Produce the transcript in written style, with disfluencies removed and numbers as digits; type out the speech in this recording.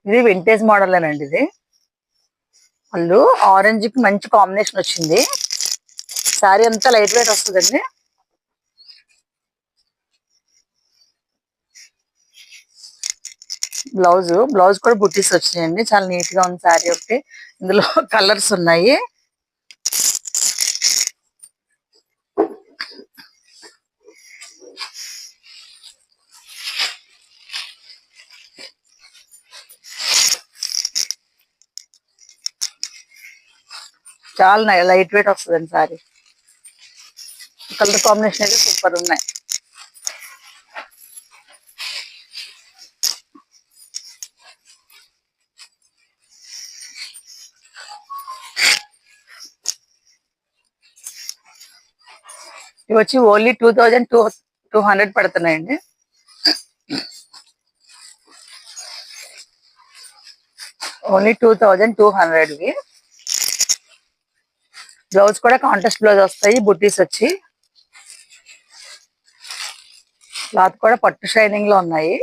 ఇది vintage model అండి. ఇది పళ్ళు ఆరెంజ్ కి మంచి కాంబినేషన్ వచ్చింది. శారీ అంతా లైట్ వెయిట్ వస్తుందండి. బ్లౌజ్ కూడా బుట్టీస్ వచ్చినాయండి. చాలా నీట్ గా ఉంది శారీ. ఒకటి ఇందులో కలర్స్ ఉన్నాయి. చాలా లైట్ వెయిట్ వస్తుందండి శారీ. కలర్ కాంబినేషన్ అయితే సూపర్ ఉన్నాయి. ఇవి వచ్చి ఓన్లీ 2200 పడుతున్నాయండి. ఓన్లీ 2200. బ్లౌజ్ కూడా కాంట్రాస్ట్ బ్లౌజ్ వస్తాయి. బుట్టీస్ వచ్చి క్లాత్ కూడా పట్టు షైనింగ్ లో ఉన్నాయి.